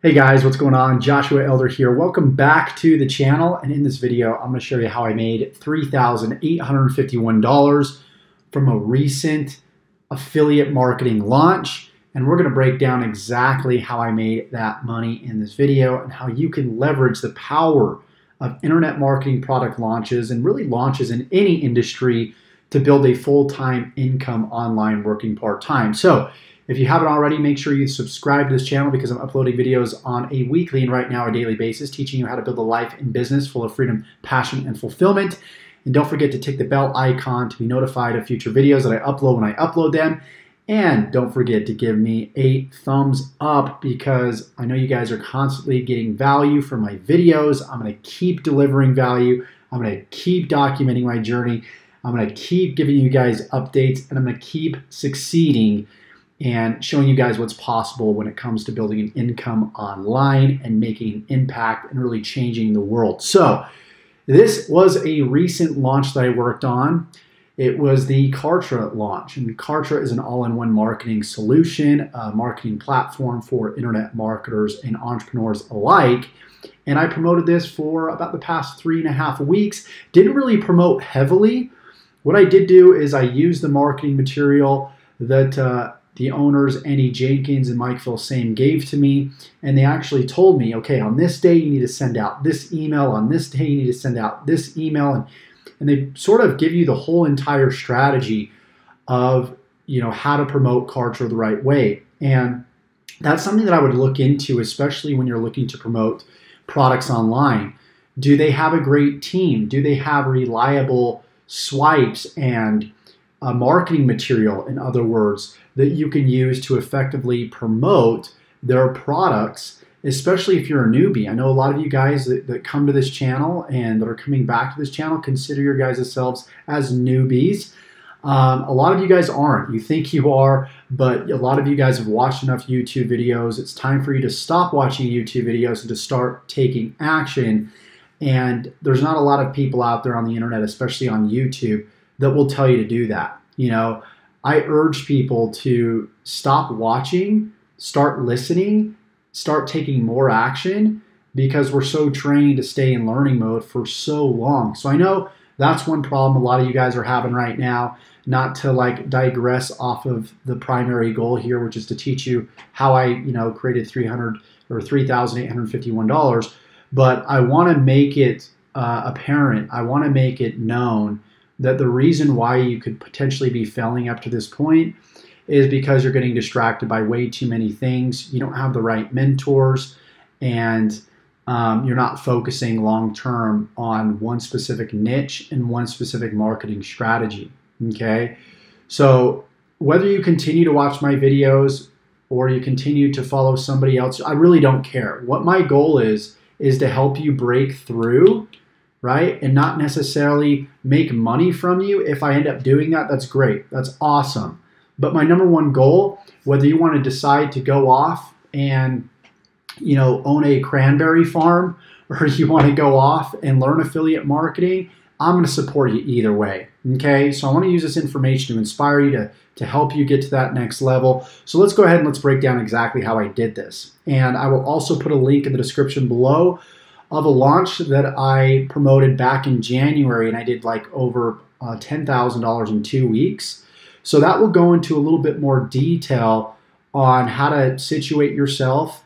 Hey guys, what's going on? Joshua Elder here. Welcome back to the channel. And in this video, I'm going to show you how I made $3,851 from a recent affiliate marketing launch. And we're going to break down exactly how I made that money in this video and how you can leverage the power of internet marketing product launches and really launches in any industry to build a full-time income online working part-time. So if you haven't already, make sure you subscribe to this channel because I'm uploading videos on a weekly and right now a daily basis, teaching you how to build a life and business full of freedom, passion, and fulfillment. And don't forget to tick the bell icon to be notified of future videos that I upload when I upload them. And don't forget to give me a thumbs up because I know you guys are constantly getting value from my videos. I'm going to keep delivering value. I'm going to keep documenting my journey. I'm going to keep giving you guys updates, and I'm going to keep succeeding and showing you guys what's possible when it comes to building an income online and making an impact and really changing the world. So this was a recent launch that I worked on. It was the Cartridge launch. And Cartridge is an all-in-one marketing solution, a marketing platform for internet marketers and entrepreneurs alike. And I promoted this for about the past 3.5 weeks. Didn't really promote heavily. What I did do is I used the marketing material that the owners, Andy Jenkins and Mike Filsame, gave to me, and they actually told me, okay, on this day you need to send out this email, on this day you need to send out this email, and they sort of give you the whole entire strategy of how to promote Cartridge the right way. And that's something that I would look into, especially when you're looking to promote products online. Do they have a great team? Do they have reliable swipes and marketing material, in other words, that you can use to effectively promote their products, especially if you're a newbie. I know a lot of you guys that come to this channel and that are coming back to this channel consider your guys' selves as newbies. A lot of you guys aren't. You think you are, but a lot of you guys have watched enough YouTube videos. It's time for you to stop watching YouTube videos and to start taking action. And there's not a lot of people out there on the internet, especially on YouTube, that will tell you to do that. I urge people to stop watching, start listening, start taking more action, because we're so trained to stay in learning mode for so long. So I know that's one problem a lot of you guys are having right now. Not to digress off of the primary goal here, which is to teach you how I created $3,851, but I want to make it apparent. I want to make it known that the reason why you could potentially be failing up to this point is because you're getting distracted by way too many things. You don't have the right mentors, and you're not focusing long-term on one specific niche and one specific marketing strategy, okay? So whether you continue to watch my videos or you continue to follow somebody else, I really don't care. What my goal is to help you break through, right? And not necessarily make money from you. If I end up doing that, that's great. That's awesome. But my number one goal, whether you want to decide to go off and own a cranberry farm, or you want to go off and learn affiliate marketing, I'm going to support you either way. Okay? So I want to use this information to inspire you, to help you get to that next level. So let's go ahead and let's break down exactly how I did this. And I will also put a link in the description below of a launch that I promoted back in January, and I did over $10,000 in 2 weeks. So that will go into a little bit more detail on how to situate yourself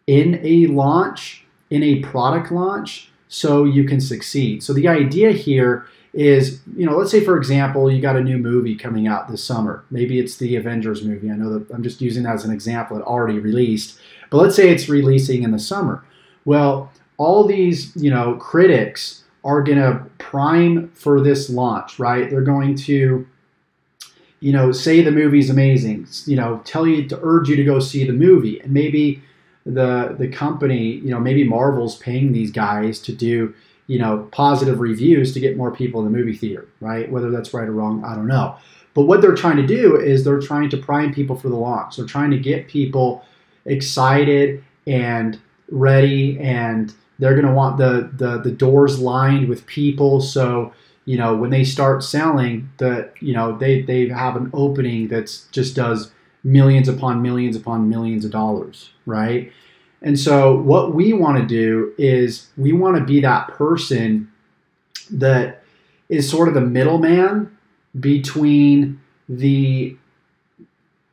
in a launch, in a product launch, so you can succeed. So the idea here is, let's say, for example, you got a new movie coming out this summer. Maybe it's the Avengers movie. I know that I'm just using that as an example. It already released. But let's say it's releasing in the summer. Well, all these, critics are going to prime for this launch, right? They're going to, say the movie's amazing, tell you to urge you to go see the movie. And maybe the company, maybe Marvel's paying these guys to do, positive reviews to get more people in the movie theater, right? Whether that's right or wrong, I don't know. But what they're trying to do is they're trying to prime people for the launch. They're trying to get people excited and ready, and they're going to want the doors lined with people. So, when they start selling, they have an opening that's just does millions upon millions upon millions of dollars, right? And so what we want to do is we want to be that person that is sort of the middleman between the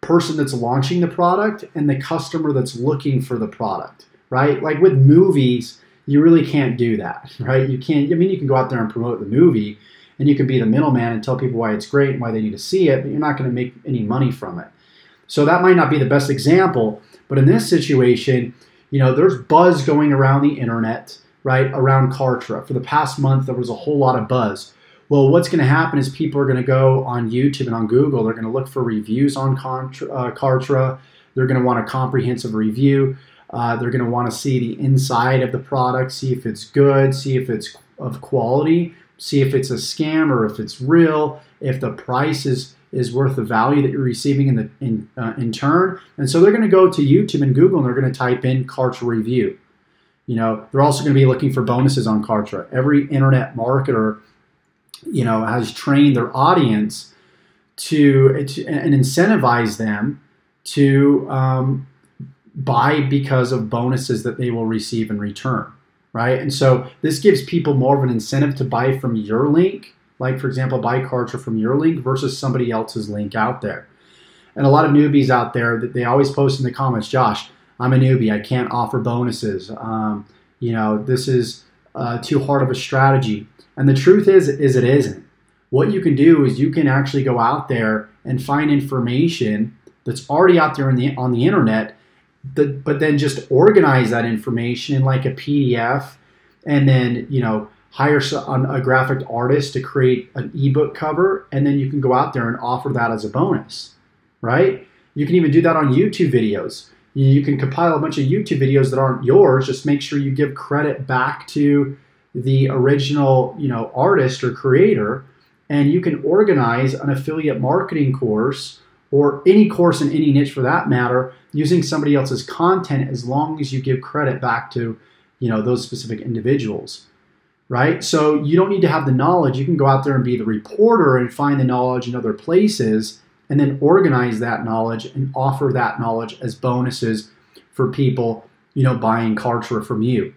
person that's launching the product and the customer that's looking for the product, right? Like with movies, you really can't do that, right? You can't, I mean, you can go out there and promote the movie and you can be the middleman and tell people why it's great and why they need to see it, but you're not going to make any money from it. So that might not be the best example, but in this situation, you know, there's buzz going around the internet, right, around Cartridge. For the past month, there was a whole lot of buzz. Well, what's going to happen is people are going to go on YouTube and on Google. They're going to look for reviews on Cartridge. They're going to want a comprehensive review. They're going to want to see the inside of the product, see if it's good, see if it's of quality, see if it's a scam or if it's real, if the price is worth the value that you're receiving in turn. And so they're going to go to YouTube and Google and they're going to type in Cartridge review. You know, they're also going to be looking for bonuses on Cartridge. Every internet marketer, you know, has trained their audience to and incentivize them to buy because of bonuses that they will receive in return, right? And so this gives people more of an incentive to buy from your link, like for example, buy Cartridge from your link versus somebody else's link out there. And a lot of newbies out there that they always post in the comments, Josh, I'm a newbie, I can't offer bonuses. You know, this is too hard of a strategy. And the truth is it isn't. What you can do is you can actually go out there and find information that's already out there on the internet, but then just organize that information in like a PDF, and then, you know, hire a graphic artist to create an ebook cover, and then you can go out there and offer that as a bonus, right? You can even do that on YouTube videos. You can compile a bunch of YouTube videos that aren't yours. Just make sure you give credit back to the original, you know, artist or creator, and you can organize an affiliate marketing course or any course in any niche for that matter using somebody else's content, as long as you give credit back to, you know, those specific individuals, right? So you don't need to have the knowledge. You can go out there and be the reporter and find the knowledge in other places and then organize that knowledge and offer that knowledge as bonuses for people, you know, buying Cartridge from you.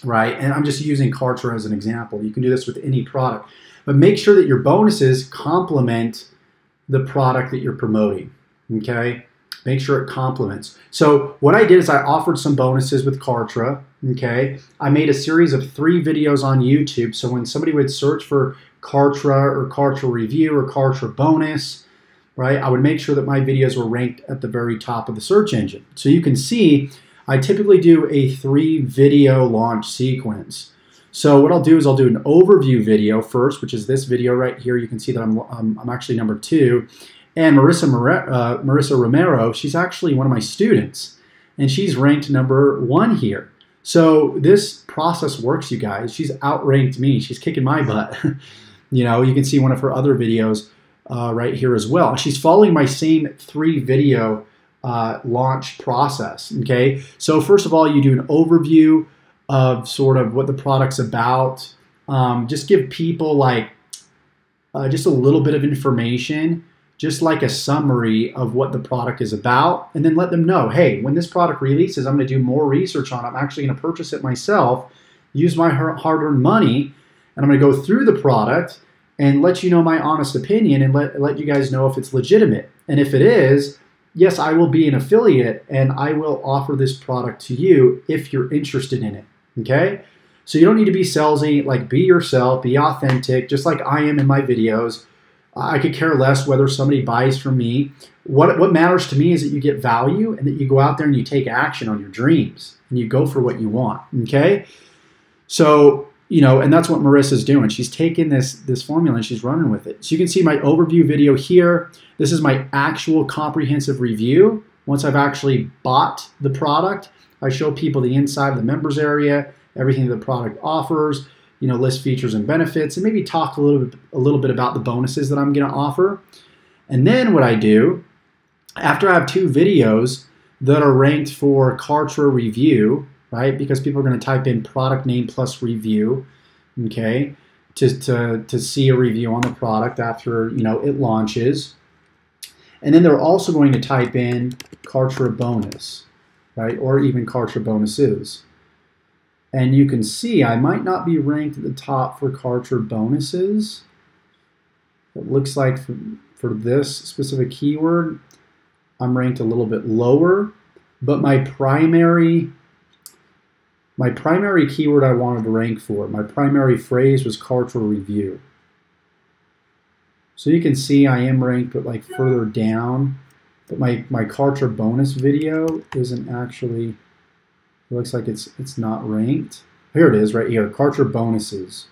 Right? And I'm just using Cartridge as an example. You can do this with any product. But make sure that your bonuses complement the product that you're promoting. Okay? Make sure it complements. So what I did is I offered some bonuses with Cartridge. Okay? I made a series of 3 videos on YouTube. So when somebody would search for Cartridge or Cartridge review or Cartridge bonus, right, I would make sure that my videos were ranked at the very top of the search engine. So you can see I typically do a 3-video launch sequence. So what I'll do is I'll do an overview video first, which is this video right here. You can see that I'm actually number 2. And Marissa Romero, she's actually one of my students, and she's ranked number 1 here. So this process works, you guys. She's outranked me. She's kicking my butt. You know, you can see one of her other videos right here as well. She's following my same 3-video launch process. Okay, so first of all, you do an overview of sort of what the product's about. Just give people like just a little bit of information, just like a summary of what the product is about, and then let them know, hey, when this product releases, I'm going to do more research on it. I'm actually going to purchase it myself, use my hard-earned money, and I'm going to go through the product and let you know my honest opinion and let you guys know if it's legitimate. And if it is, yes, I will be an affiliate and I will offer this product to you if you're interested in it, okay? So you don't need to be salesy, like be yourself, be authentic, just like I am in my videos. I could care less whether somebody buys from me. What matters to me is that you get value and that you go out there and you take action on your dreams and you go for what you want, okay? So, you know, and that's what Marissa's doing. She's taking this formula and she's running with it. So you can see my overview video here. This is my actual comprehensive review. Once I've actually bought the product, I show people the inside of the members area, everything the product offers, you know, list features and benefits, and maybe talk a little bit about the bonuses that I'm going to offer. And then what I do, after I have 2 videos that are ranked for Cartridge review, right? Because people are going to type in product name plus review, okay, to see a review on the product after, you know, it launches. And then they're also going to type in Cartridge bonus, right? Or even Kartra bonuses. And you can see I might not be ranked at the top for Kartra bonuses. It looks like for this specific keyword, I'm ranked a little bit lower, but my primary keyword I wanted to rank for, my primary phrase was Kartra review. So you can see I am ranked, but like further down. But my Kartra bonus video isn't actually, it looks like it's not ranked. Here it is right here, Kartra bonuses.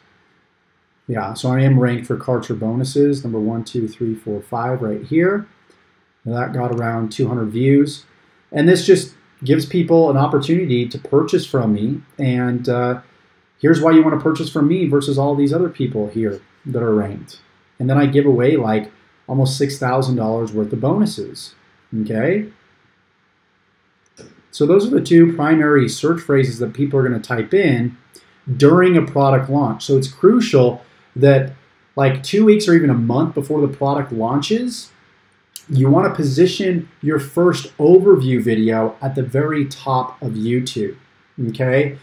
Yeah, so I am ranked for Kartra bonuses, number 1, 2, 3, 4, 5 right here. Now that got around 200 views. And this just gives people an opportunity to purchase from me. And here's why you want to purchase from me versus all these other people here that are ranked. And then I give away like almost $6,000 worth of bonuses, okay? So those are the two primary search phrases that people are going to type in during a product launch. So it's crucial that like 2 weeks or even a month before the product launches, you want to position your first overview video at the very top of YouTube, okay?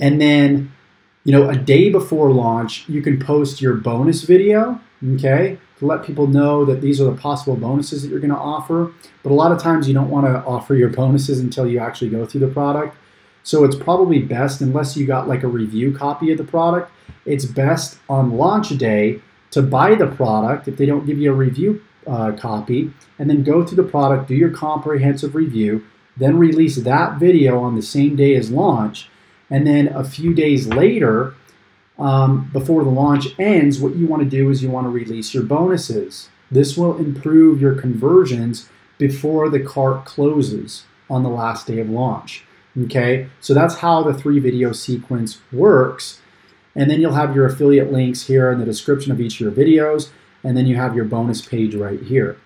And then, you know, a day before launch, you can post your bonus video, okay, to let people know that these are the possible bonuses that you're going to offer. But a lot of times you don't want to offer your bonuses until you actually go through the product. So it's probably best, unless you got like a review copy of the product, it's best on launch day to buy the product if they don't give you a review copy, and then go through the product, do your comprehensive review, then release that video on the same day as launch. And then a few days later, before the launch ends, what you want to do is you want to release your bonuses. This will improve your conversions before the cart closes on the last day of launch. Okay, so that's how the 3-video sequence works. And then you'll have your affiliate links here in the description of each of your videos, and then you have your bonus page right here.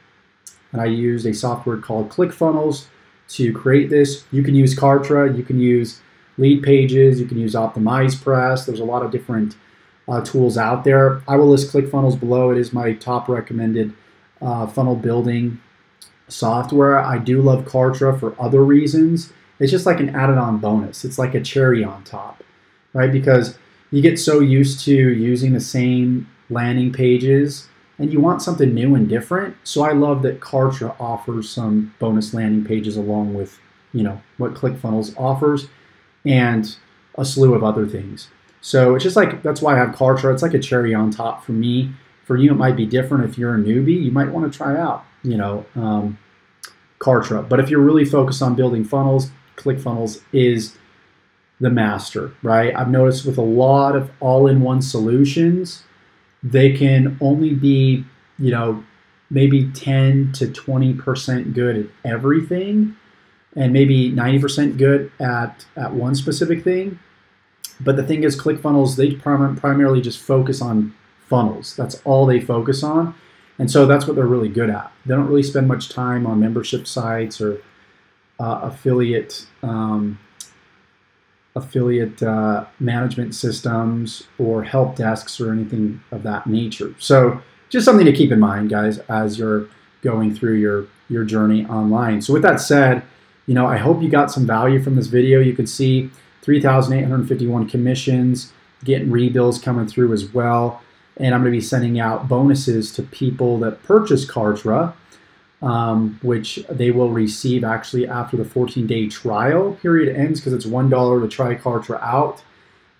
And I used a software called ClickFunnels to create this. You can use Kartra, you can use Lead Pages, you can use OptimizePress. There's a lot of different tools out there. I will list ClickFunnels below. It is my top recommended funnel building software. I do love Kartra for other reasons. It's just like an added-on bonus. It's like a cherry on top, right? Because you get so used to using the same landing pages and you want something new and different. So I love that Kartra offers some bonus landing pages along with, you know, what ClickFunnels offers, and a slew of other things. So it's just like, that's why I have Kartra. It's like a cherry on top for me. For you, it might be different. If you're a newbie, you might want to try out, you know, Kartra. But if you're really focused on building funnels, ClickFunnels is the master, right? I've noticed with a lot of all-in-one solutions, they can only be, you know, maybe 10 to 20% good at everything, and maybe 90% good at one specific thing. But the thing is, ClickFunnels, they primarily just focus on funnels. That's all they focus on. And so that's what they're really good at. They don't really spend much time on membership sites or affiliate management systems or help desks or anything of that nature. So just something to keep in mind, guys, as you're going through your journey online. So with that said, you know, I hope you got some value from this video. You can see 3,851 commissions, getting rebills coming through as well. And I'm going to be sending out bonuses to people that purchase Kartra, which they will receive actually after the 14-day trial period ends, because it's $1 to try Kartra out.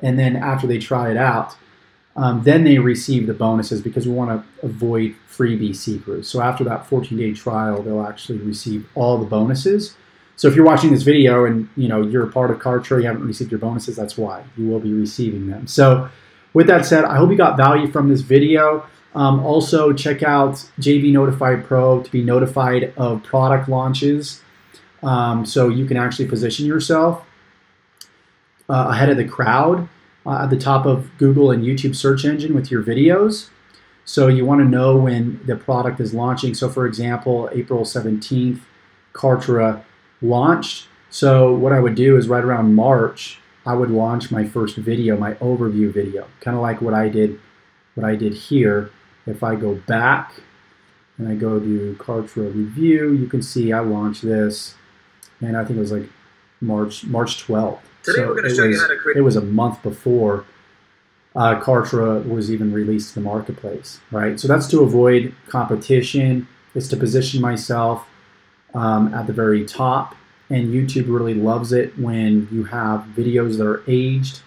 And then after they try it out, then they receive the bonuses, because we want to avoid freebie seekers. So after that 14-day trial, they'll actually receive all the bonuses. So if you're watching this video and you know you're a part of Kartra, you haven't received your bonuses, that's why. You will be receiving them. So with that said, I hope you got value from this video. Also, check out JV Notified Pro to be notified of product launches, so you can actually position yourself ahead of the crowd at the top of Google and YouTube search engine with your videos. So you want to know when the product is launching. So for example, April 17th, Kartra launched. So what I would do is right around March, I would launch my first video, my overview video, kind of like what I did here. If I go back and I go to Kartra review, you can see I launched this, and I think it was like March 12th. Today So we're going to show you how to create. It was a month before Cartridge was even released to the marketplace, right? So that's to avoid competition. It's to position myself at the very top. And YouTube really loves it when you have videos that are aged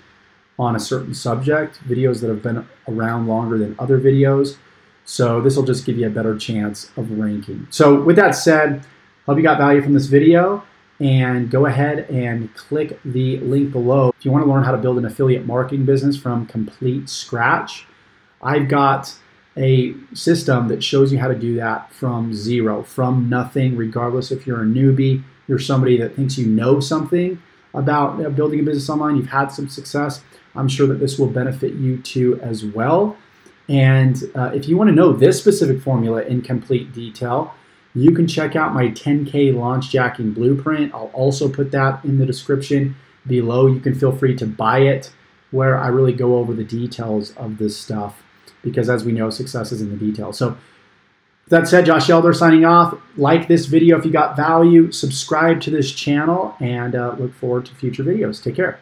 on a certain subject, videos that have been around longer than other videos. So this will just give you a better chance of ranking. So with that said, hope you got value from this video, and go ahead and click the link below. If you want to learn how to build an affiliate marketing business from complete scratch, I've got a system that shows you how to do that from zero, from nothing, regardless if you're a newbie, you're somebody that thinks you know something about building a business online, you've had some success. I'm sure that this will benefit you too as well. And if you want to know this specific formula in complete detail, you can check out my 10K launch jacking blueprint. I'll also put that in the description below. You can feel free to buy it, where I really go over the details of this stuff, because as we know, success is in the details. So with that said, Josh Elder signing off. Like this video if you got value, subscribe to this channel, and look forward to future videos. Take care.